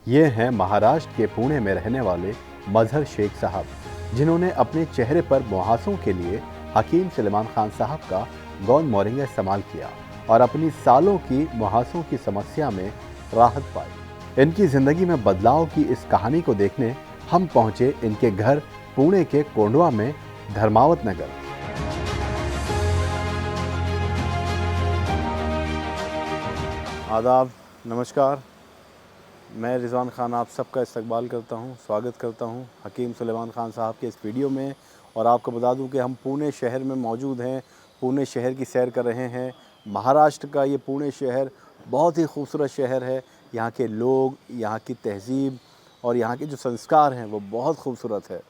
ये हैं महाराष्ट्र के पुणे में रहने वाले मजहर शेख साहब, जिन्होंने अपने चेहरे पर मुहासों के लिए हकीम सुलेमान खान साहब का गौन मोरिंगा इस्तेमाल किया और अपनी सालों की मुहासों की समस्या में राहत पाई। इनकी जिंदगी में बदलाव की इस कहानी को देखने हम पहुंचे इनके घर पुणे के कोंडवा में धर्मावत नगर। आदाब, नमस्कार। मैं रिजवान खान आप सबका इस्तकबाल करता हूं, स्वागत करता हूं हकीम सुलेमान खान साहब के इस वीडियो में। और आपको बता दूं कि हम पुणे शहर में मौजूद हैं, पुणे शहर की सैर कर रहे हैं। महाराष्ट्र का ये पुणे शहर बहुत ही खूबसूरत शहर है। यहाँ के लोग, यहाँ की तहज़ीब और यहाँ के जो संस्कार हैं वो बहुत खूबसूरत है।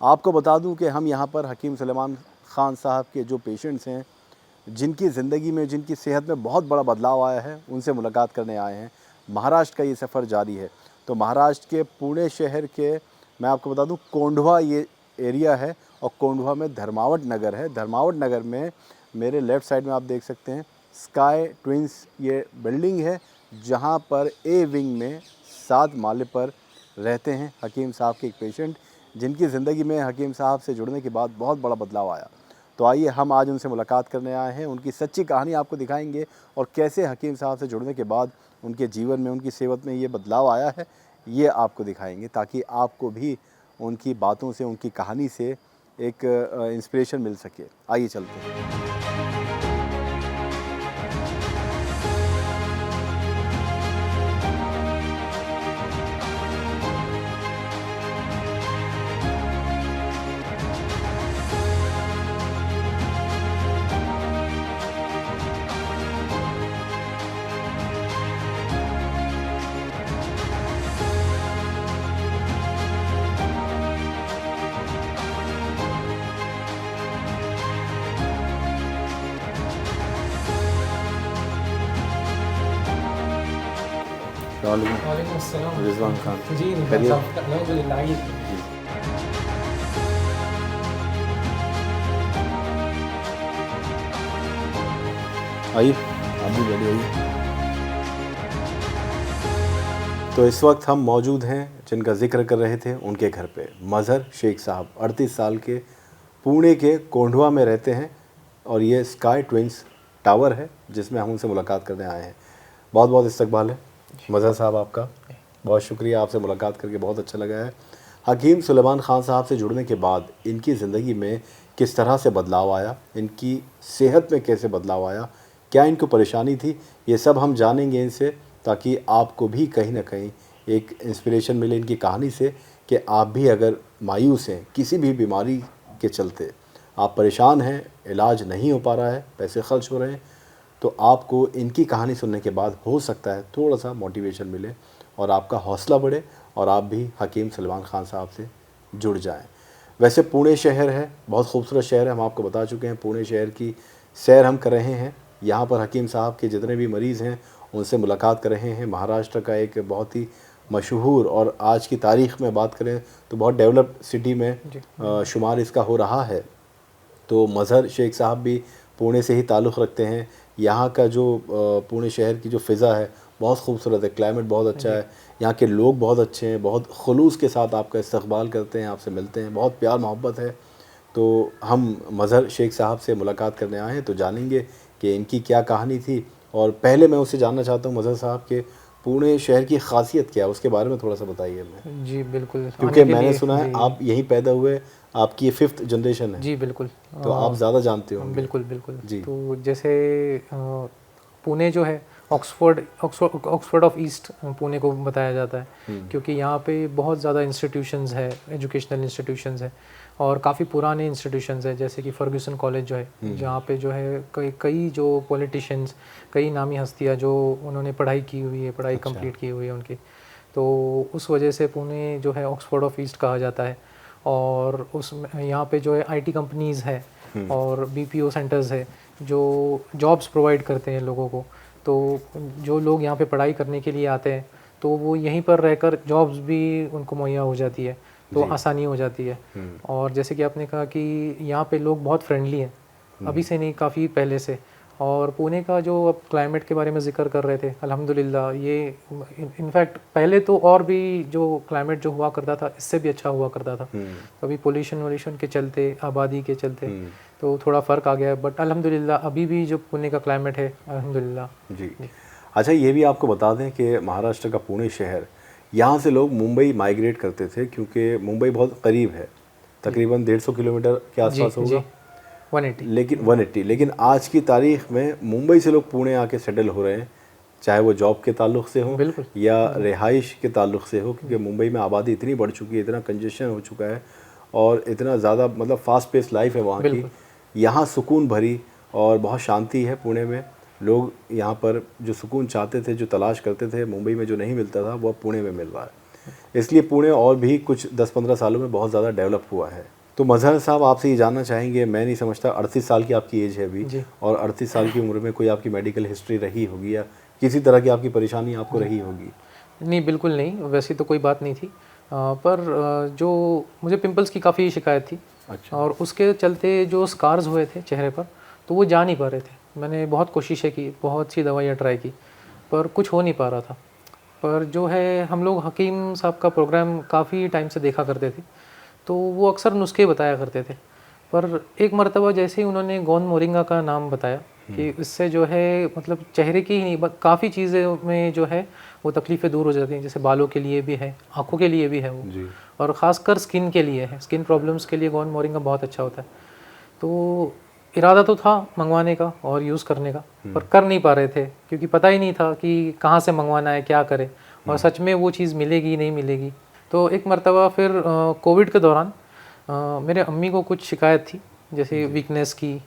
आपको बता दूँ कि हम यहाँ पर हकीम सुलेमान खान साहब के जो पेशेंट्स हैं, जिनकी ज़िंदगी में, जिनकी सेहत में बहुत बड़ा बदलाव आया है, उनसे मुलाकात करने आए हैं। महाराष्ट्र का ये सफ़र जारी है। तो महाराष्ट्र के पुणे शहर के, मैं आपको बता दूं, कोंडवा ये एरिया है और कोंडवा में धर्मावत नगर है। धर्मावत नगर में मेरे लेफ़्ट साइड में आप देख सकते हैं स्काई ट्विंस ये बिल्डिंग है, जहां पर ए विंग में 7 माले पर रहते हैं हकीम साहब के एक पेशेंट, जिनकी ज़िंदगी में हकीम साहब से जुड़ने के बाद बहुत बड़ा बदलाव आया। तो आइए हम आज उनसे मुलाकात करने आए हैं, उनकी सच्ची कहानी आपको दिखाएंगे और कैसे हकीम साहब से जुड़ने के बाद उनके जीवन में, उनकी सेहत में ये बदलाव आया है, ये आपको दिखाएंगे, ताकि आपको भी उनकी बातों से, उनकी कहानी से एक इंस्पिरेशन मिल सके। आइए चलते हैं। वालेकुम अस्सलाम। रिजवान खान जी करिए। अल्हम्दुलिल्लाह। आइए, आप भी बैठिए, आइए। तो इस वक्त हम मौजूद हैं जिनका जिक्र कर रहे थे, उनके घर पे मजहर शेख साहब 38 साल के, पुणे के कोंडवा में रहते हैं और ये स्काई ट्विंस टावर है जिसमें हम उनसे मुलाकात करने आए हैं। बहुत बहुत इस्तकबाल है मजहर साहब आपका, बहुत शुक्रिया, आपसे मुलाकात करके बहुत अच्छा लगा है। हकीम सुलेमान खान साहब से जुड़ने के बाद इनकी ज़िंदगी में किस तरह से बदलाव आया, इनकी सेहत में कैसे बदलाव आया, क्या इनको परेशानी थी, ये सब हम जानेंगे इनसे, ताकि आपको भी कहीं ना कहीं एक इंस्पिरेशन मिले इनकी कहानी से कि आप भी अगर मायूस हैं किसी भी बीमारी के चलते, आप परेशान हैं, इलाज नहीं हो पा रहा है, पैसे खर्च हो रहे हैं, तो आपको इनकी कहानी सुनने के बाद हो सकता है थोड़ा सा मोटिवेशन मिले और आपका हौसला बढ़े और आप भी हकीम सुलेमान खान साहब से जुड़ जाएं। वैसे पुणे शहर है, बहुत खूबसूरत शहर है, हम आपको बता चुके हैं। पुणे शहर की सैर हम कर रहे हैं। यहाँ पर हकीम साहब के जितने भी मरीज़ हैं उनसे मुलाकात कर रहे हैं। महाराष्ट्र का एक बहुत ही मशहूर, और आज की तारीख़ में बात करें तो बहुत डेवलप्ड सिटी में शुमार इसका हो रहा है। तो मजहर शेख साहब भी पुणे से ही ताल्लुक़ रखते हैं। यहाँ का जो पुणे शहर की जो फ़िज़ा है बहुत खूबसूरत है, क्लाइमेट बहुत अच्छा है, यहाँ के लोग बहुत अच्छे हैं, बहुत खुलूस के साथ आपका इस्तकबाल करते हैं, आपसे मिलते हैं, बहुत प्यार मोहब्बत है। तो हम मजहर शेख साहब से मुलाकात करने आए हैं, तो जानेंगे कि इनकी क्या कहानी थी। और पहले मैं उससे जानना चाहता हूँ मजहर साहब के पुणे शहर की ख़ासियत क्या है, उसके बारे में थोड़ा सा बताइए हमें। जी बिल्कुल, क्योंकि मैंने सुना है आप यहीं पैदा हुए, आपकी ये 5th जनरेशन है। जी बिल्कुल। तो आप ज़्यादा जानते होंगे। बिल्कुल बिल्कुल जी। तो जैसे पुणे जो है ऑक्सफोर्ड ऑफ ईस्ट पुणे को बताया जाता है, क्योंकि यहाँ पे बहुत ज़्यादा इंस्टीट्यूशंस है, एजुकेशनल इंस्टीट्यूशंस है और काफ़ी पुराने इंस्टीट्यूशंस है, जैसे कि फर्ग्यूसन कॉलेज जो है, जहाँ पे जो है कई जो पॉलिटिशियंस, कई नामी हस्तियाँ जो उन्होंने पढ़ाई की हुई है, पढ़ाई कंप्लीट की हुई है उनकी, तो उस वजह से पुणे जो है ऑक्सफोर्ड ऑफ ईस्ट कहा जाता है। और उस यहाँ पे जो है आईटी कंपनीज़ है और बीपीओ सेंटर्स है जो जॉब्स प्रोवाइड करते हैं लोगों को। तो जो लोग यहाँ पे पढ़ाई करने के लिए आते हैं तो वो यहीं पर रहकर जॉब्स भी उनको मुहैया हो जाती है, तो आसानी हो जाती है। और जैसे कि आपने कहा कि यहाँ पे लोग बहुत फ्रेंडली हैं, अभी से नहीं, काफ़ी पहले से। और पुणे का जो अब क्लाइमेट के बारे में जिक्र कर रहे थे, अल्हम्दुलिल्लाह ये इनफैक्ट पहले तो और भी जो क्लाइमेट जो हुआ करता था इससे भी अच्छा हुआ करता था। तो अभी पोल्यूशन के चलते, आबादी के चलते तो थोड़ा फ़र्क आ गया है, बट अल्हम्दुलिल्लाह अभी भी जो पुणे का क्लाइमेट है अल्हम्दुलिल्लाह। जी। अच्छा, ये भी आपको बता दें कि महाराष्ट्र का पुणे शहर, यहाँ से लोग मुंबई माइग्रेट करते थे क्योंकि मुंबई बहुत करीब है, तकरीबन 150 किलोमीटर के आसपास होगा, 180 लेकिन आज की तारीख में मुंबई से लोग पुणे आके सेटल हो रहे हैं, चाहे वो जॉब के ताल्लुक से हो या रिहाइश के ताल्लुक से हो, क्योंकि मुंबई में आबादी इतनी बढ़ चुकी है, इतना कंजेशन हो चुका है और इतना ज़्यादा मतलब फास्ट पेस लाइफ है वहाँ की। यहाँ सुकून भरी और बहुत शांति है पुणे में। लोग यहाँ पर जो सुकून चाहते थे, जो तलाश करते थे, मुंबई में जो नहीं मिलता था, वो पुणे में मिल रहा है। इसलिए पुणे और भी कुछ 10-15 सालों में बहुत ज़्यादा डेवलप हुआ है। तो मजहर साहब, आपसे ये जानना चाहेंगे, मैं नहीं समझता 38 साल की आपकी एज है अभी, और 38 साल की उम्र में कोई आपकी मेडिकल हिस्ट्री रही होगी या किसी तरह की आपकी परेशानी आपको रही होगी? नहीं, बिल्कुल नहीं, वैसी तो कोई बात नहीं थी, पर जो मुझे पिंपल्स की काफ़ी शिकायत थी। अच्छा। और उसके चलते जो स्कार्स हुए थे चेहरे पर, तो वो जा नहीं पा रहे थे। मैंने बहुत कोशिशें की, बहुत सी दवाइयाँ ट्राई की, पर कुछ हो नहीं पा रहा था। पर जो है, हम लोग हकीम साहब का प्रोग्राम काफ़ी टाइम से देखा करते थे, तो वो अक्सर नुस्खे बताया करते थे। पर एक मर्तबा जैसे ही उन्होंने गोंद मोरिंगा का नाम बताया कि इससे जो है मतलब चेहरे की ही नहीं, काफ़ी चीज़ें में जो है वो तकलीफ़ें दूर हो जाती हैं, जैसे बालों के लिए भी है, आँखों के लिए भी है वो जी। और ख़ासकर स्किन के लिए है। स्किन प्रॉब्लम्स के लिए गोंद मोरिंगा बहुत अच्छा होता है। तो इरादा तो था मंगवाने का और यूज़ करने का, पर कर नहीं पा रहे थे क्योंकि पता ही नहीं था कि कहाँ से मंगवाना है, क्या करें और सच में वो चीज़ मिलेगी नहीं मिलेगी। तो एक मर्तबा फिर कोविड के दौरान मेरे अम्मी को कुछ शिकायत थी, जैसे वीकनेस की,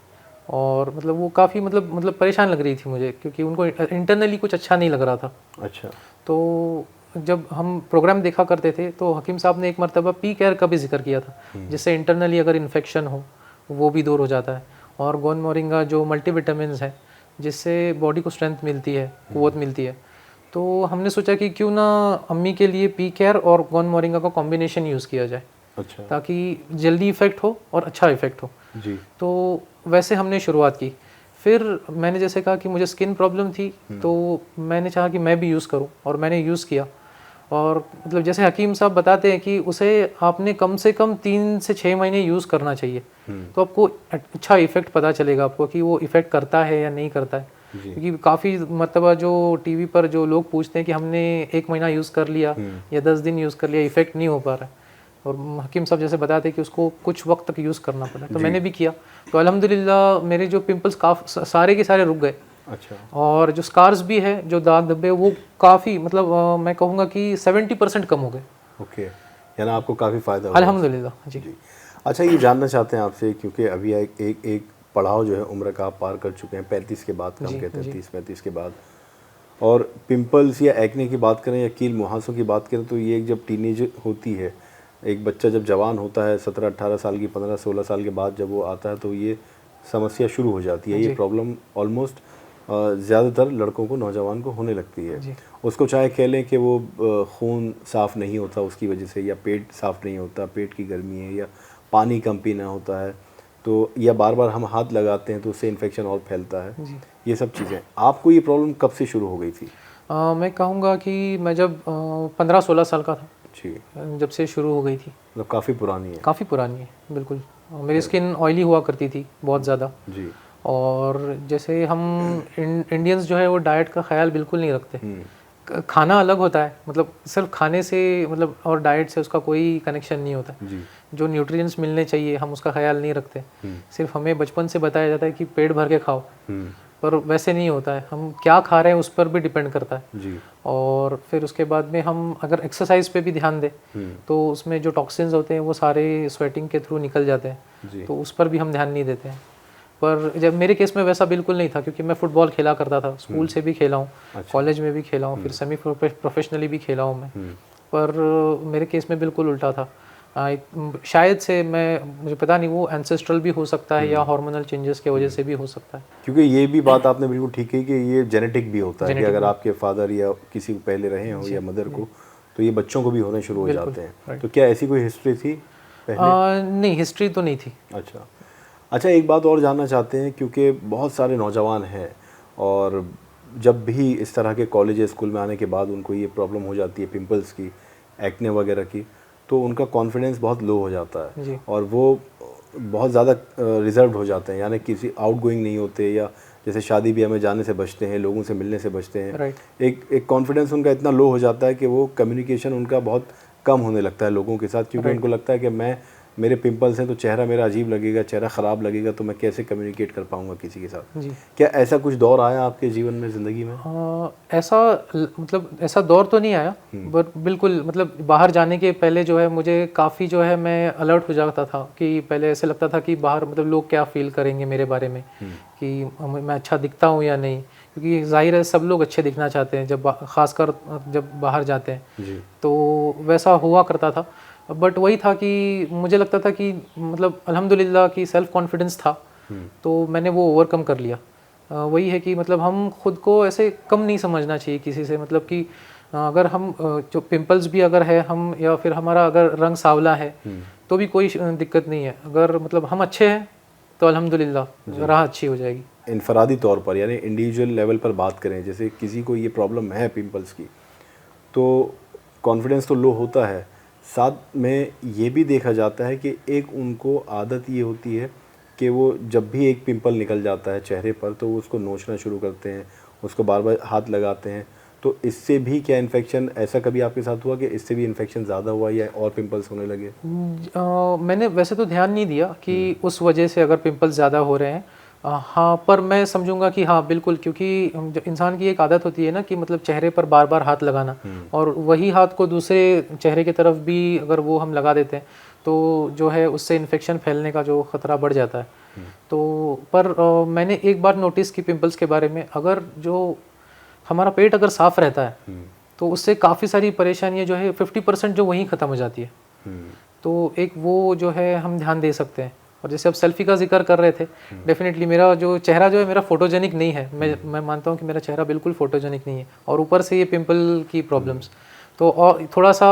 और मतलब वो काफ़ी मतलब परेशान लग रही थी मुझे, क्योंकि उनको इंटरनली कुछ अच्छा नहीं लग रहा था। अच्छा। तो जब हम प्रोग्राम देखा करते थे तो हकीम साहब ने एक मर्तबा पी केयर का भी जिक्र किया था, जिससे इंटरनली अगर इन्फेक्शन हो वो भी दूर हो जाता है। और गोंद मोरिंगा जो मल्टीविटामिन्स है, जिससे बॉडी को स्ट्रेंथ मिलती है, क़ुव्वत मिलती है। तो हमने सोचा कि क्यों ना अम्मी के लिए पी केयर और गोंद मोरिंगा का कॉम्बिनेशन यूज़ किया जाए। अच्छा। ताकि जल्दी इफ़ेक्ट हो और अच्छा इफ़ेक्ट हो। जी। तो वैसे हमने शुरुआत की। फिर मैंने जैसे कहा कि मुझे स्किन प्रॉब्लम थी, तो मैंने चाहा कि मैं भी यूज़ करूं, और मैंने यूज़ किया। और मतलब जैसे हकीम साहब बताते हैं कि उसे आपने कम से कम 3 से 6 महीने यूज़ करना चाहिए, तो आपको अच्छा इफ़ेक्ट पता चलेगा आपको कि वो इफ़ेक्ट करता है या नहीं करता है। क्योंकि काफ़ी मतलब जो टीवी पर जो लोग पूछते हैं कि हमने 1 महीना यूज़ कर लिया या 10 दिन यूज़ कर लिया, इफ़ेक्ट नहीं हो पा रहा है, और हकीम साहब जैसे बताते हैं कि उसको कुछ वक्त तक यूज़ करना पड़ा। तो मैंने भी किया, तो अल्हम्दुलिल्लाह मेरे जो पिंपल्स सारे के सारे रुक गए। अच्छा। और जो स्कार्स भी है, जो दाग धब्बे, वो काफ़ी मतलब मैं कहूँगा कि 70% कम हो गए। ओके, यानी आपको काफ़ी फ़ायदा हुआ अल्हम्दुलिल्लाह। जी। अच्छा, ये जानना चाहते हैं आपसे, क्योंकि अभी एक पड़ाव जो है उम्र का आप पार कर चुके हैं, 35 के बाद, हम कहते हैं 30-35 के बाद, और पिंपल्स या एक्ने की बात करें या कील मुहासों की बात करें, तो ये जब टीनेज होती है, एक बच्चा जब जवान होता है 17-18 साल की, 15-16 साल के बाद जब वो आता है, तो ये समस्या शुरू हो जाती है। ये प्रॉब्लम ऑलमोस्ट ज़्यादातर लड़कों को, नौजवान को होने लगती है। उसको चाहे कह लें कि वो खून साफ़ नहीं होता उसकी वजह से, या पेट साफ़ नहीं होता, पेट की गर्मी है, या पानी कम पीना होता है, तो या बार बार हम हाथ लगाते हैं तो उससे इन्फेक्शन और फैलता है। ये सब चीज़ें, आपको ये प्रॉब्लम कब से शुरू हो गई थी? मैं कहूँगा कि मैं जब 15-16 साल का था, जी, जब से शुरू हो गई थी। मतलब काफ़ी पुरानी है। काफ़ी पुरानी है, बिल्कुल। मेरी स्किन ऑयली हुआ करती थी बहुत ज़्यादा। जी। और जैसे हम इंडियंस जो है वो डाइट का ख्याल बिल्कुल नहीं रखते। खाना अलग होता है, मतलब सिर्फ खाने से मतलब और डाइट से उसका कोई कनेक्शन नहीं होता। जी। जो न्यूट्रिएंट्स मिलने चाहिए हम उसका ख्याल नहीं रखते। सिर्फ हमें बचपन से बताया जाता है कि पेट भर के खाओ, पर वैसे नहीं होता है। हम क्या खा रहे हैं उस पर भी डिपेंड करता है। जी। और फिर उसके बाद में हम अगर एक्सरसाइज पे भी ध्यान दें तो उसमें जो टॉक्सिन्स होते हैं वो सारे स्वेटिंग के थ्रू निकल जाते हैं, तो उस पर भी हम ध्यान नहीं देते हैं। पर जब मेरे केस में वैसा बिल्कुल नहीं था, क्योंकि मैं फ़ुटबॉल खेला करता था, स्कूल से भी खेला हूँ, कॉलेज में भी खेला हूँ, फिर सेमी प्रोफेशनली भी खेला हूँ मैं। पर मेरे केस में बिल्कुल उल्टा था। शायद से मुझे पता नहीं, वो एंसेस्ट्रल भी हो सकता है या हार्मोनल चेंजेस की वजह से भी हो सकता है। क्योंकि ये भी बात आपने बिल्कुल ठीक कही कि ये जेनेटिक भी होता है, कि अगर आपके फादर या किसी को पहले रहे हो या मदर को, तो ये बच्चों को भी होने शुरू हो जाते हैं। तो क्या ऐसी कोई हिस्ट्री थी पहले? नहीं, हिस्ट्री तो नहीं थी। अच्छा। अच्छा, एक बात और जानना चाहते हैं, क्योंकि बहुत सारे नौजवान हैं और जब भी इस तरह के कॉलेज या स्कूल में आने के बाद उनको ये प्रॉब्लम हो जाती है पिंपल्स की, एक्ने वगैरह की, तो उनका कॉन्फिडेंस बहुत लो हो जाता है जी। और वो बहुत ज़्यादा रिजर्व्ड हो जाते हैं, यानी किसी आउटगोइंग नहीं होते, या जैसे शादी ब्याह में जाने से बचते हैं, लोगों से मिलने से बचते हैं। राइट। एक कॉन्फिडेंस उनका इतना लो हो जाता है कि वो कम्युनिकेशन उनका बहुत कम होने लगता है लोगों के साथ, क्योंकि राइट। उनको लगता है कि मेरे पिंपल्स हैं तो चेहरा मेरा अजीब लगेगा, चेहरा ख़राब लगेगा, तो मैं कैसे कम्युनिकेट कर पाऊँगा किसी के साथ। जी। क्या ऐसा कुछ दौर आया आपके जीवन में, ज़िंदगी में? मतलब ऐसा दौर तो नहीं आया, बट बिल्कुल मतलब बाहर जाने के पहले जो है मुझे काफ़ी जो है मैं अलर्ट हो जाता था कि पहले ऐसे लगता था कि बाहर मतलब लोग क्या फील करेंगे मेरे बारे में, कि मैं अच्छा दिखता हूँ या नहीं, क्योंकि जाहिर है सब लोग अच्छे दिखना चाहते हैं जब खासकर जब बाहर जाते हैं। जी। तो वैसा हुआ करता था, बट वही था कि मुझे लगता था कि मतलब अल्हम्दुलिल्लाह कि सेल्फ कॉन्फिडेंस था, तो मैंने वो ओवरकम कर लिया। वही है कि मतलब हम खुद को ऐसे कम नहीं समझना चाहिए किसी से, मतलब कि अगर हम जो पिंपल्स भी अगर है हम, या फिर हमारा अगर रंग सांवला है तो भी कोई दिक्कत नहीं है, अगर मतलब हम अच्छे हैं तो अल्हम्दुलिल्लाह राह अच्छी हो जाएगी। इनफरादी तौर पर, यानी इंडिविजुअल लेवल पर बात करें, जैसे किसी को ये प्रॉब्लम है पिंपल्स की, तो कॉन्फिडेंस तो लो होता है, साथ में ये भी देखा जाता है कि एक उनको आदत ये होती है कि वो जब भी एक पिंपल निकल जाता है चेहरे पर तो वो उसको नोचना शुरू करते हैं, उसको बार बार हाथ लगाते हैं। तो इससे भी क्या इन्फेक्शन, ऐसा कभी आपके साथ हुआ कि इससे भी इन्फेक्शन ज़्यादा हुआ या और पिंपल्स होने लगे? मैंने वैसे तो ध्यान नहीं दिया कि उस वजह से अगर पिंपल्स ज़्यादा हो रहे हैं। हाँ, पर मैं समझूंगा कि हाँ बिल्कुल, क्योंकि जो इंसान की एक आदत होती है ना कि मतलब चेहरे पर बार बार हाथ लगाना, और वही हाथ को दूसरे चेहरे की तरफ भी अगर वो हम लगा देते हैं तो जो है उससे इन्फेक्शन फैलने का जो ख़तरा बढ़ जाता है। तो पर मैंने एक बार नोटिस की पिंपल्स के बारे में, अगर जो हमारा पेट अगर साफ़ रहता है तो उससे काफ़ी सारी परेशानियाँ जो है 50% जो वहीं ख़त्म हो जाती है। तो एक वो जो है हम ध्यान दे सकते हैं। और जैसे अब सेल्फी का जिक्र कर रहे थे, डेफिनेटली मेरा जो चेहरा जो है मेरा फोटोजेनिक नहीं है, मैं मानता हूँ कि मेरा चेहरा बिल्कुल फोटोजेनिक नहीं है, और ऊपर से ये पिंपल की प्रॉब्लम्स, तो और थोड़ा सा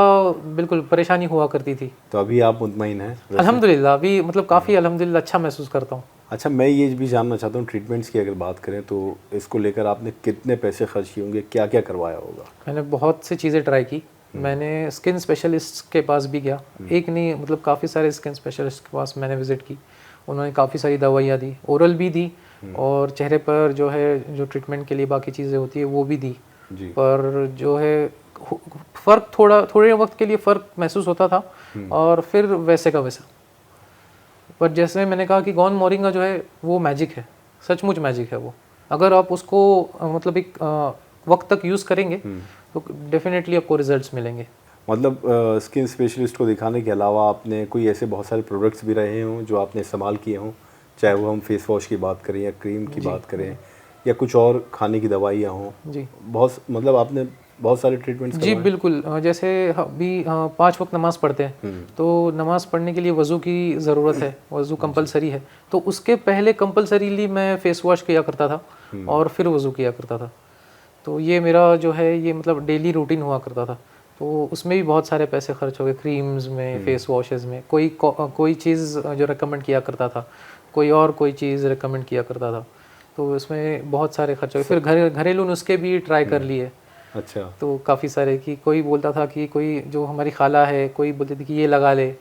बिल्कुल परेशानी हुआ करती थी। तो अभी आप मुतमईन हैं वैसे? अल्हम्दुलिल्लाह अभी मतलब काफ़ी अल्हम्दुलिल्लाह अच्छा महसूस करता हूँ। अच्छा, मैं ये भी जानना चाहता हूँ, ट्रीटमेंट्स की अगर बात करें तो इसको लेकर आपने कितने पैसे खर्च किए होंगे, क्या क्या करवाया होगा? मैंने बहुत सी चीज़ें ट्राई की। मैंने स्किन स्पेशलिस्ट के पास भी गया, एक नहीं मतलब काफ़ी सारे स्किन स्पेशलिस्ट के पास मैंने विज़िट की। उन्होंने काफ़ी सारी दवाइयाँ दी, ओरल भी दी, और चेहरे पर जो है जो ट्रीटमेंट के लिए बाकी चीज़ें होती है वो भी दी। जी। पर जो है फ़र्क थोड़े वक्त के लिए फ़र्क महसूस होता था, और फिर वैसे का वैसा। पर जैसे मैंने कहा कि गॉन मोरिंगा जो है वो मैजिक है, सचमुच मैजिक है वो। अगर आप उसको मतलब एक वक्त तक यूज़ करेंगे तो डेफिनेटली आपको रिजल्ट्स मिलेंगे। मतलब स्किन स्पेशलिस्ट को दिखाने के अलावा आपने कोई ऐसे बहुत सारे प्रोडक्ट्स भी रहे हों जो आपने इस्तेमाल किए हों, चाहे वो हम फेस वॉश की बात करें या क्रीम की बात करें या कुछ और खाने की दवाइयाँ हों? जी बहुत मतलब आपने बहुत सारे ट्रीटमेंट्स जी करवाए? बिल्कुल। जैसे अभी 5 वक्त नमाज़ पढ़ते हैं, तो नमाज़ पढ़ने के लिए वज़ू की ज़रूरत है, वज़ू कंपलसरी है, तो उसके पहले कंपलसरीली मैं फ़ेस वॉश किया करता था और फिर वज़ू किया करता था। तो ये मेरा जो है ये मतलब डेली रूटीन हुआ करता था। तो उसमें भी बहुत सारे पैसे खर्च हो गए, क्रीम्स में, फेस वॉशेज़ में। कोई चीज़ जो रिकमेंड किया करता था, कोई चीज़ रिकमेंड किया करता था, तो उसमें बहुत सारे खर्च हो गए। फिर घरेलू नुस्खे भी ट्राई कर लिए। अच्छा। तो काफ़ी सारे, कि कोई बोलता था कि कोई जो हमारी खाला है, कोई बोलती थी कि ये लगा ले,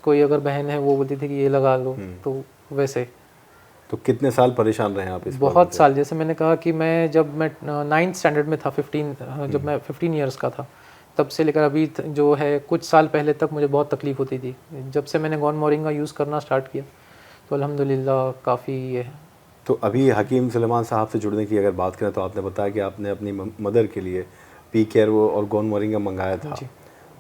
कोई अगर बहन है वो बोलती थी कि ये लगा लो, तो वैसे। तो कितने साल परेशान रहे आप इस बहुत साल। जैसे मैंने कहा कि जब मैं 9th स्टैंडर्ड में था, जब मैं 15 इयर्स का था, तब से लेकर अभी जो है कुछ साल पहले तक मुझे बहुत तकलीफ़ होती थी। जब से मैंने गॉन मोरिंगा यूज़ करना स्टार्ट किया तो अल्हम्दुलिल्लाह काफ़ी ये है। तो अभी हकीम सुलेमान साहब से जुड़ने की अगर बात करें तो आपने बताया कि आपने अपनी मदर के लिए पी केयर वो और गॉन मोरिंगा मंगाया था,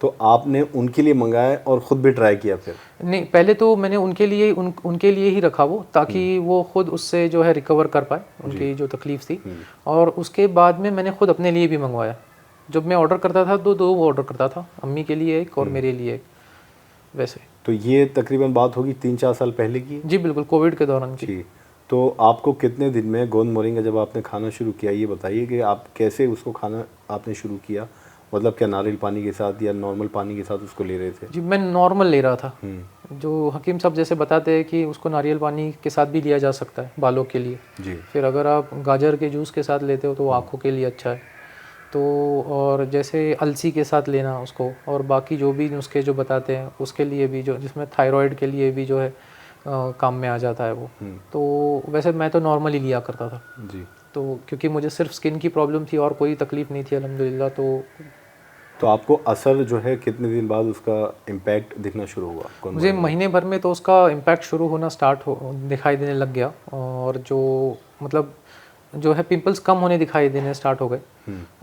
तो आपने उनके लिए मंगाया और ख़ुद भी ट्राई किया फिर? नहीं, पहले तो मैंने उनके लिए ही रखा वो, ताकि वो खुद उससे जो है रिकवर कर पाए, उनकी जो तकलीफ़ थी। और उसके बाद में मैंने खुद अपने लिए भी मंगवाया। जब मैं ऑर्डर करता था तो 2 ऑर्डर करता था, अम्मी के लिए एक और मेरे लिए एक, वैसे। तो ये तकरीबन बात होगी 3-4 साल पहले की? जी बिल्कुल, कोविड के दौरान की। जी। तो आपको कितने दिन में गॉन मोरिंगा जब आपने खाना शुरू किया, ये बताइए कि आप कैसे उसको खाना आपने शुरू किया मतलब क्या नारियल पानी के साथ या नॉर्मल पानी के साथ उसको ले रहे थे? जी मैं नॉर्मल ले रहा था। जो हकीम साहब जैसे बताते हैं कि उसको नारियल पानी के साथ भी लिया जा सकता है बालों के लिए जी। फिर अगर आप गाजर के जूस के साथ लेते हो तो वो आँखों के लिए अच्छा है। तो और जैसे अलसी के साथ लेना उसको, और बाकी जो भी नुस्खे जो बताते हैं उसके लिए भी, जो जिसमें थायराइड के लिए भी जो है काम में आ जाता है वो। तो वैसे मैं तो नॉर्मली लिया करता था जी। तो, क्योंकि मुझे सिर्फ स्किन की प्रॉब्लम थी और कोई तकलीफ़ नहीं थी अल्हम्दुलिल्लाह। तो आपको असर जो है कितने दिन बाद उसका इम्पैक्ट दिखना शुरू हुआ? मुझे महीने भर में तो उसका इम्पैक्ट शुरू होना दिखाई देने लग गया, और जो मतलब जो है पिंपल्स कम होने दिखाई देने स्टार्ट हो गए।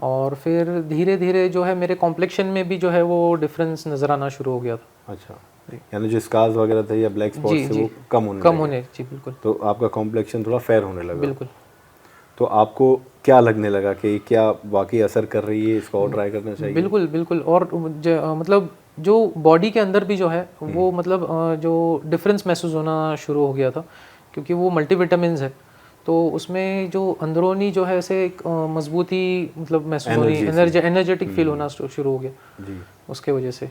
और फिर धीरे धीरे जो है मेरे कॉम्प्लेक्शन में भी जो है वो डिफरेंस नज़र आना शुरू हो गया था। अच्छा, यानी जो स्कार्स वगैरह थे या ब्लैक स्पॉट थे वो कम होने जी बिल्कुल। तो आपका कॉम्प्लेक्शन थोड़ा फेयर होने लगा? बिल्कुल। तो आपको क्या लगने लगा कि क्या वाकई असर कर रही है, इसको और ट्राई करना चाहिए? बिल्कुल बिल्कुल। और मतलब जो बॉडी के अंदर भी जो है वो मतलब जो डिफरेंस महसूस होना शुरू हो गया था, क्योंकि वो मल्टीविटामिन्स है तो उसमें जो अंदरूनी जो है ऐसे एक मजबूती मतलब महसूस हो रही, एनर्जेटिक फील होना शुरू हो गया जी उसके वजह से।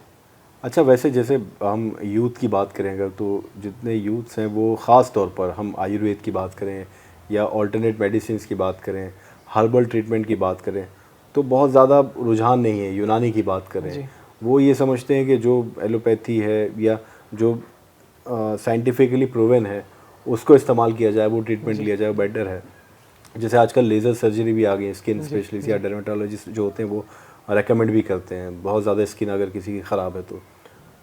अच्छा, वैसे जैसे हम यूथ की बात करें अगर, तो जितने यूथ्स हैं वो ख़ास तौर पर हम आयुर्वेद की बात करें या ऑल्टरनेट मेडिसिन की बात करें, हर्बल ट्रीटमेंट की बात करें, तो बहुत ज़्यादा रुझान नहीं है। यूनानी की बात करें, वो ये समझते हैं कि जो एलोपैथी है या जो साइंटिफिकली प्रूवन है उसको इस्तेमाल किया जाए, वो ट्रीटमेंट लिया जाए, वो बेटर है। जैसे आजकल लेज़र सर्जरी भी आ गई है, स्किन स्पेशलिस्ट या डर्मेटोलॉजिस्ट जो होते हैं वो रेकमेंड भी करते हैं, बहुत ज़्यादा स्किन अगर किसी की ख़राब है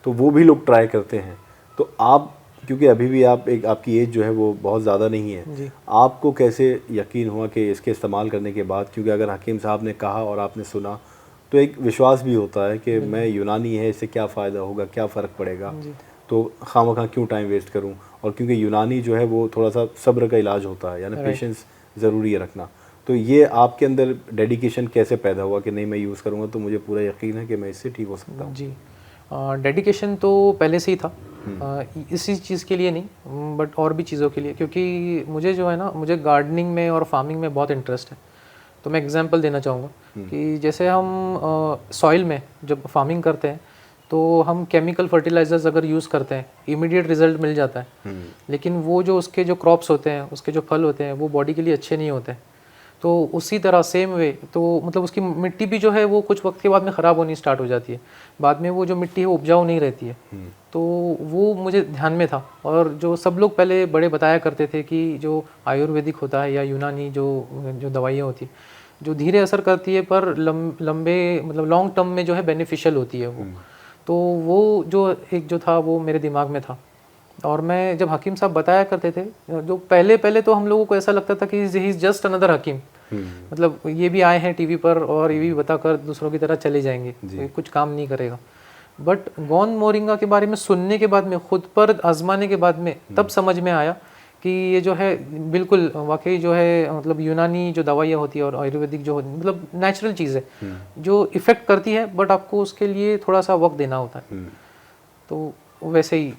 तो वो भी लोग ट्राई करते हैं। तो आप, क्योंकि अभी भी आपकी एज जो है वो बहुत ज़्यादा नहीं है, आपको कैसे यकीन हुआ कि इसके इस्तेमाल करने के बाद, क्योंकि अगर हकीम साहब ने कहा और आपने सुना तो एक विश्वास भी होता है कि मैं यूनानी है, इससे क्या फ़ायदा होगा, क्या फ़र्क पड़ेगा, तो खामखा क्यों टाइम वेस्ट करूं। और क्योंकि यूनानी जो है वो थोड़ा सा सब्र का इलाज होता है, यानी पेशेंस ज़रूरी है रखना। तो ये आपके अंदर डेडिकेशन कैसे पैदा हुआ कि नहीं मैं यूज़ करूँगा तो मुझे पूरा यकीन है कि मैं इससे ठीक हो सकता हूँ? जी, डेडिकेशन तो पहले से ही था, इसी चीज़ के लिए नहीं बट और भी चीज़ों के लिए, क्योंकि मुझे जो है ना, मुझे गार्डनिंग में और फार्मिंग में बहुत इंटरेस्ट है। तो मैं एग्जांपल देना चाहूँगा कि जैसे हम सॉइल में जब फार्मिंग करते हैं तो हम केमिकल फर्टिलाइजर्स अगर यूज़ करते हैं इमीडिएट रिजल्ट मिल जाता है, लेकिन वो जो उसके जो क्रॉप्स होते हैं, उसके जो फल होते हैं वो बॉडी के लिए अच्छे नहीं होते हैं। तो उसी तरह सेम वे तो मतलब उसकी मिट्टी भी जो है वो कुछ वक्त के बाद में ख़राब होनी स्टार्ट हो जाती है, बाद में वो जो मिट्टी है वो उपजाऊ नहीं रहती है। तो वो मुझे ध्यान में था, और जो सब लोग पहले बड़े बताया करते थे कि जो आयुर्वेदिक होता है या यूनानी जो दवाइयाँ होती है जो धीरे असर करती है पर लंबे मतलब लॉन्ग टर्म में जो है बेनिफिशियल होती है वो। तो वो जो एक जो था वो मेरे दिमाग में था, और मैं जब हकीम साहब बताया करते थे, जो पहले तो हम लोगों को ऐसा लगता था कि ही इज़ जस्ट अनदर हकीम, मतलब ये भी आए हैं टीवी पर और ये भी बताकर दूसरों की तरह चले जाएंगे, तो कुछ काम नहीं करेगा। बट गॉन मोरिंगा के बारे में सुनने के बाद में, खुद पर आजमाने के बाद में तब समझ में आया कि ये जो है बिल्कुल वाकई जो है मतलब यूनानी जो दवाइयाँ होती है और आयुर्वेदिक जो मतलब नेचुरल चीज़ है जो इफ़ेक्ट करती है, बट आपको उसके लिए थोड़ा सा वक्त देना होता है। तो वैसे ही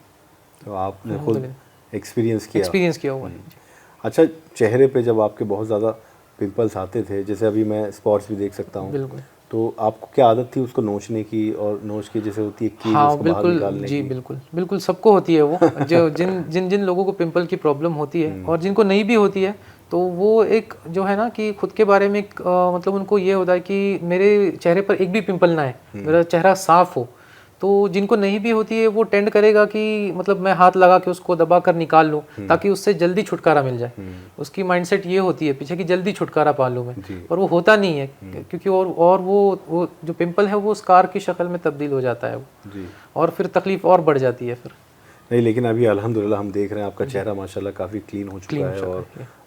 तो आपने खुद एक्सपीरियंस किया हुआ है। अच्छा, चेहरे पे जब आपके बहुत ज़्यादा पिंपल्स आते थे, जैसे अभी मैं स्पॉट्स भी देख सकता हूँ, बिल्कुल, तो आपको क्या आदत थी उसको नोचने की, और नोच के जैसे होती है कील, हाँ उसको बाहर निकालने जी की? बिल्कुल सबको होती है वो जो जिन लोगों को पिंपल की प्रॉब्लम होती है और जिनको नहीं भी होती है, तो वो एक जो है ना कि खुद के बारे में मतलब उनको ये होता है कि मेरे चेहरे पर एक भी पिंपल ना है, मेरा चेहरा साफ हो। तो जिनको नहीं भी होती है वो टेंड करेगा कि मतलब मैं हाथ लगा के उसको दबा कर निकाल लूँ ताकि उससे जल्दी छुटकारा मिल जाए। उसकी माइंडसेट ये होती है पीछे कि जल्दी छुटकारा पा लूँ मैं, पर वो होता नहीं है, क्योंकि और वो जो पिंपल है वो स्कार की शक्ल में तब्दील हो जाता है वो, और फिर तकलीफ और बढ़ जाती है फिर। नहीं, लेकिन अभी अल्हम्दुलिल्लाह हम देख रहे हैं आपका चेहरा माशाल्लाह काफ़ी क्लीन हो चुका है,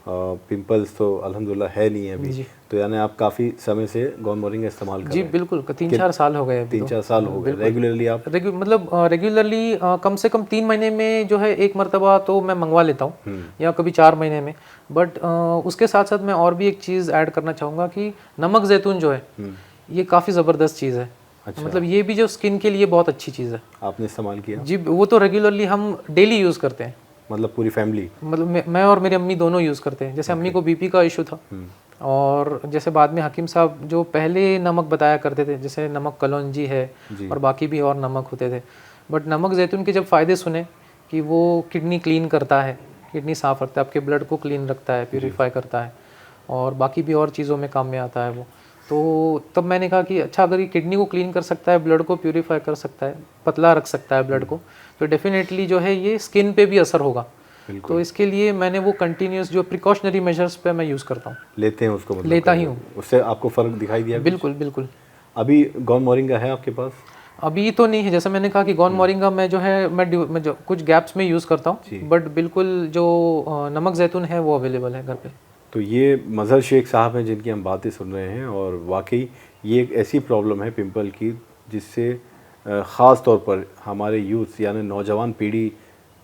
और पिंपल्स तो अल्हम्दुलिल्लाह है नहीं है अभी। तो यानी आप काफ़ी समय से गॉन मोरिंगा इस्तेमाल कर रहे हैं? जी बिल्कुल, 3-4 साल हो गए। 3-4 साल हो गए रेगुलरली आप? मतलब रेगुलरली कम से कम 3 महीने में जो है एक मरतबा तो मैं मंगवा लेता हूँ, या कभी 4 महीने में। बट उसके साथ साथ मैं और भी एक चीज़ ऐड करना चाहूँगा कि नमक जैतून जो है ये काफ़ी ज़बरदस्त चीज़ है। अच्छा। मतलब ये भी जो स्किन के लिए बहुत अच्छी चीज़ है। आपने इस्तेमाल किया? जी, वो तो रेगुलरली हम डेली यूज़ करते हैं। मतलब पूरी फैमिली? मतलब मैं और मेरी अम्मी दोनों यूज़ करते हैं। जैसे अम्मी को बीपी का इशू था, और जैसे बाद में हकीम साहब जो पहले नमक बताया करते थे, जैसे नमक कलौंजी है और बाकी भी और नमक होते थे, बट नमक जैतून के जब फ़ायदे सुने कि वो किडनी क्लीन करता है, किडनी साफ़ रखता है, आपके ब्लड को क्लीन रखता है, प्यूरीफाई करता है और बाकी भी और चीज़ों में काम में आता है वो, तो तब मैंने कहा कि अच्छा अगर ये किडनी को क्लीन कर सकता है, ब्लड को प्यूरीफाई कर सकता है, पतला रख सकता है ब्लड को, तो डेफिनेटली जो है ये स्किन पे भी असर होगा। तो इसके लिए मैंने वो कंटिन्यूस जो प्रिकॉशनरी मेजर्स पे मैं यूज़ करता हूँ। लेते हैं उसको? मतलब लेता ही हूँ। उससे आपको फ़र्क दिखाई दिया? बिल्कुल बिल्कुल। अभी गौन मोरिंगा है आपके पास? अभी तो नहीं है, जैसे मैंने कहा कि गौन मोरिंगा मैं जो है मैं जो कुछ गैप्स में यूज़ करता हूँ, बट बिल्कुल जो नमक जैतून है वो अवेलेबल है घर पे। तो ये मज़हर शेख साहब हैं जिनकी हम बातें सुन रहे हैं, और वाकई ये एक ऐसी प्रॉब्लम है पिंपल की जिससे ख़ास तौर पर हमारे यूथ यानी नौजवान पीढ़ी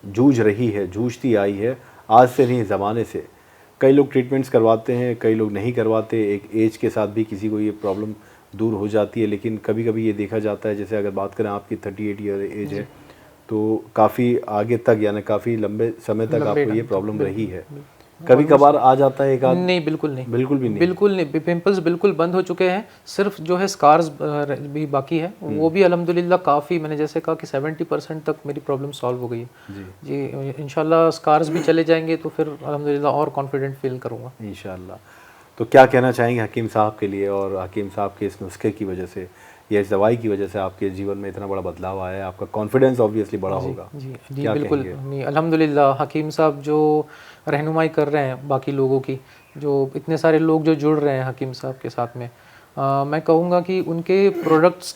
जूझ रही है, जूझती आई है आज से नहीं ज़माने से। कई लोग ट्रीटमेंट्स करवाते हैं, कई लोग नहीं करवाते, एक एज के साथ भी किसी को ये प्रॉब्लम दूर हो जाती है, लेकिन कभी कभी ये देखा जाता है, जैसे अगर बात करें आपकी 38 ईयर एज है, तो काफ़ी आगे तक यानी काफ़ी लंबे समय तक आपको ये प्रॉब्लम रही है। कभी कभार आ जाता है एक आध? नहीं, बिल्कुल नहीं, बिल्कुल भी नहीं, बिल्कुल नहीं। पिंपल्स बिल्कुल बंद हो चुके हैं, सिर्फ जो है स्कार्स भी बाकी है, वो भी अल्हम्दुलिल्लाह काफ़ी, मैंने जैसे कहा कि 70% तक मेरी प्रॉब्लम सॉल्व हो गई है जी। इंशाल्लाह स्कार्स भी चले जाएंगे तो फिर अल्हम्दुलिल्लाह और कॉन्फिडेंट फील करूँगा इंशाल्लाह। तो क्या कहना चाहेंगे हकीम साहब के लिए, और हकीम साहब के इस नुस्खे की वजह से या इस दवाई की वजह से आपके जीवन में इतना बड़ा बदलाव आया है, आपका कॉन्फिडेंस ऑब्वियसली बड़ा होगा? जी जी बिल्कुल। नहीं, अल्हम्दुलिल्लाह हकीम साहब जो रहनुमाई कर रहे हैं बाकी लोगों की, जो इतने सारे लोग जो जुड़ रहे हैं हकीम साहब के साथ में, मैं कहूँगा कि उनके प्रोडक्ट्स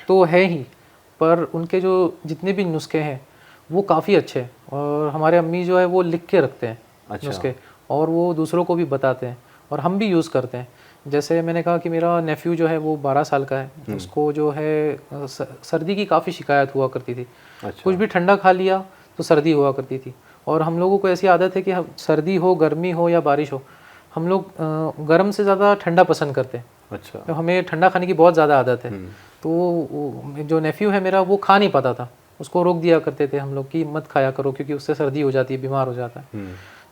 तो है ही, पर उनके जो जितने भी नुस्खे हैं वो काफ़ी अच्छे हैं, और हमारे अम्मी जो है वो लिख के रखते हैं नुस्खे, और वो दूसरों को भी बताते हैं और हम भी यूज़ करते हैं। जैसे मैंने कहा कि मेरा नेफ्यू जो है वो 12 साल का है, उसको जो है सर्दी की काफ़ी शिकायत हुआ करती थी। कुछ भी ठंडा खा लिया तो सर्दी हुआ करती थी, और हम लोगों को ऐसी आदत है कि हम सर्दी हो, गर्मी हो या बारिश हो, हम लोग गर्म से ज़्यादा ठंडा पसंद करते हैं। अच्छा। तो हमें ठंडा खाने की बहुत ज़्यादा आदत है। तो जो नेफ्यू है मेरा वो खा नहीं पाता था, उसको रोक दिया करते थे हम लोग कि मत खाया करो क्योंकि उससे सर्दी हो जाती है, बीमार हो जाता है।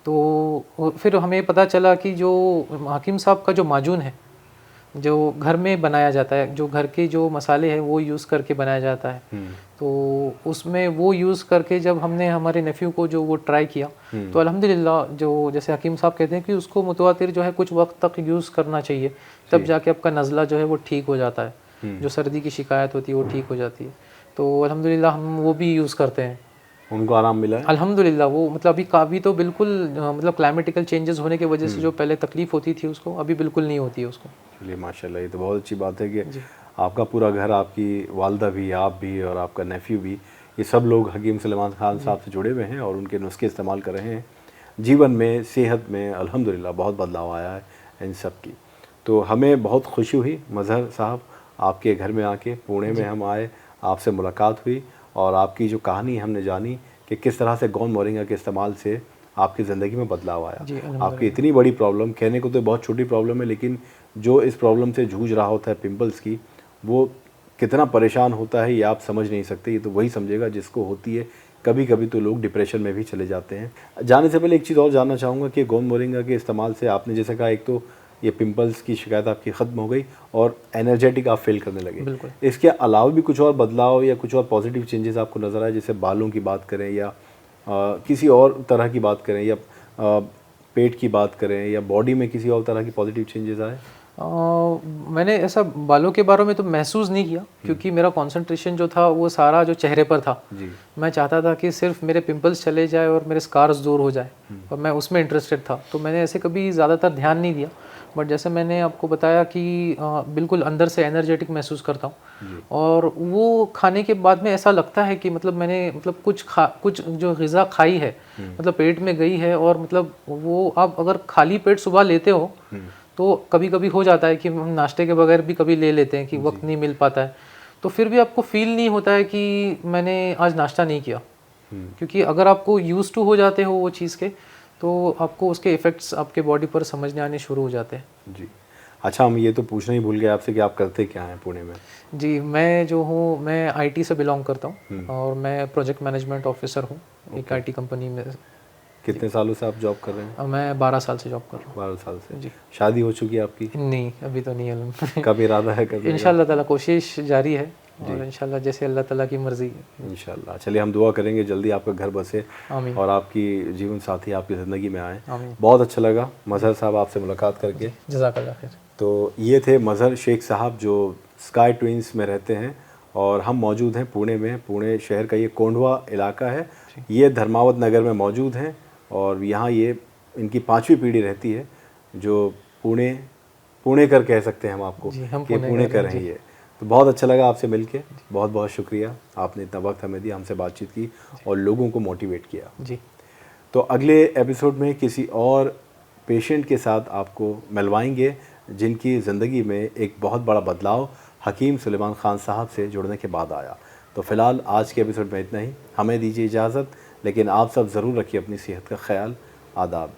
तो फिर हमें पता चला कि जो हकीम साहब का जो माजून है, जो घर में बनाया जाता है, जो घर के जो मसाले हैं वो यूज़ करके बनाया जाता है, तो उसमें वो यूज़ करके जब हमने हमारे नेफ्यू को जो वो ट्राई किया, तो अल्हम्दुलिल्लाह जो जैसे हकीम साहब कहते हैं कि उसको मुतवातिर जो है कुछ वक्त तक यूज़ करना चाहिए, तब जाके आपका नज़ला जो है वो ठीक हो जाता है, जो सर्दी की शिकायत होती है वो ठीक हो जाती है। तो अल्हम्दुलिल्लाह हम वो भी यूज़ करते हैं। उनको आराम मिला है अल्हम्दुलिल्लाह। वो मतलब अभी काफ़ी तो बिल्कुल मतलब क्लाइमेटिकल चेंजेस होने की वजह से जो पहले तकलीफ़ होती थी उसको अभी बिल्कुल नहीं होती है उसको। चलिए माशाल्लाह, ये तो बहुत अच्छी बात है कि आपका पूरा घर, आपकी वालदा भी, आप भी और आपका नेफ्यू भी, ये सब लोग हकीम सलेमान खान साहब से जुड़े हुए हैं और उनके नुस्खे इस्तेमाल कर रहे हैं। जीवन में, सेहत में अल्हम्दुलिल्लाह बहुत बदलाव आया है इन सब की। तो हमें बहुत खुशी हुई मज़हर साहब आपके घर में आके, पुणे में हम आए, आपसे मुलाकात हुई और आपकी जो कहानी हमने जानी कि किस तरह से गौन मोरिंगा के इस्तेमाल से आपकी ज़िंदगी में बदलाव आया। आपकी इतनी बड़ी प्रॉब्लम, कहने को तो बहुत छोटी प्रॉब्लम है, लेकिन जो इस प्रॉब्लम से जूझ रहा होता है पिंपल्स की, वो कितना परेशान होता है ये आप समझ नहीं सकते। ये तो वही समझेगा जिसको होती है। कभी कभी तो लोग डिप्रेशन में भी चले जाते हैं। जाने से पहले एक चीज़ और जानना चाहूँगा कि गौन मोरिंगा के इस्तेमाल से आपने जैसे कहा, एक तो ये पिंपल्स की शिकायत आपकी ख़त्म हो गई और एनर्जेटिक आप फील करने लगे, इसके अलावा भी कुछ और बदलाव या कुछ और पॉजिटिव चेंजेस आपको नज़र आए? जैसे बालों की बात करें या किसी और तरह की बात करें, या पेट की बात करें, या बॉडी में किसी और तरह की पॉजिटिव चेंजेस आए? मैंने ऐसा बालों के बारे में तो महसूस नहीं किया, क्योंकि मेरा कंसंट्रेशन जो था वो सारा जो चेहरे पर था। मैं चाहता था कि सिर्फ मेरे पिंपल्स चले जाए और मेरे स्कार्स दूर हो जाए, और मैं उसमें इंटरेस्टेड था, तो मैंने ऐसे कभी ज़्यादातर ध्यान नहीं दिया। बट जैसे मैंने आपको बताया कि बिल्कुल अंदर से एनर्जेटिक महसूस करता हूँ, और वो खाने के बाद में ऐसा लगता है कि मतलब मैंने मतलब कुछ जो ग़िज़ा खाई है मतलब पेट में गई है, और मतलब वो आप अगर खाली पेट सुबह लेते हो तो कभी कभी हो जाता है कि हम नाश्ते के बगैर भी कभी ले लेते हैं कि वक्त नहीं मिल पाता है, तो फिर भी आपको फील नहीं होता है कि मैंने आज नाश्ता नहीं किया, क्योंकि अगर आपको यूज़ टू हो जाते हो वो चीज़ के, तो आपको उसके इफ़ेक्ट्स आपके बॉडी पर समझने आने शुरू हो जाते हैं। जी। अच्छा, हम ये तो पूछना ही भूल गए आपसे कि आप करते क्या हैं पुणे में? जी, मैं जो हूँ, मैं आईटी से बिलोंग करता हूँ, और मैं प्रोजेक्ट मैनेजमेंट ऑफिसर हूँ एक आईटी कंपनी में। कितने सालों से आप जॉब कर रहे हैं? मैं 12 साल से जॉब कर रहा 12 साल से। जी। शादी हो चुकी है आपकी? नहीं, अभी तो नहीं है। कब इरादा है करने का? इंशाल्लाह ताला कोशिश जारी है और इंशाल्लाह जैसे अल्लाह ताला की मर्ज़ी है। इंशाल्लाह। चलिए हम दुआ करेंगे जल्दी आपका घर बसे आमीन और आपकी जीवन साथी आपकी ज़िंदगी में आए। आमीन। बहुत अच्छा लगा मज़हर साहब आपसे मुलाकात करके। जज़ाकल्लाह खैर। तो ये थे मज़हर शेख साहब जो स्काई ट्विंस में रहते हैं और हम मौजूद हैं पुणे में। पुणे शहर का ये कोंढवा इलाका है, ये धर्मावत नगर में मौजूद हैं और यहाँ ये इनकी 5वीं पीढ़ी रहती है जो पुणे कर कह सकते हैं हम आपको जी, हम कि पुणे कर हैं ये। तो बहुत अच्छा लगा आपसे मिलके, बहुत बहुत शुक्रिया, आपने इतना वक्त हमें दिया, हमसे बातचीत की और लोगों को मोटिवेट किया। जी। तो अगले एपिसोड में किसी और पेशेंट के साथ आपको मिलवाएंगे जिनकी ज़िंदगी में एक बहुत बड़ा बदलाव हकीम सुलेमान ख़ान साहब से जुड़ने के बाद आया। तो फ़िलहाल आज के एपिसोड में इतना ही, हमें दीजिए इजाज़त, लेकिन आप सब ज़रूर रखिए अपनी सेहत का ख्याल। आदाब।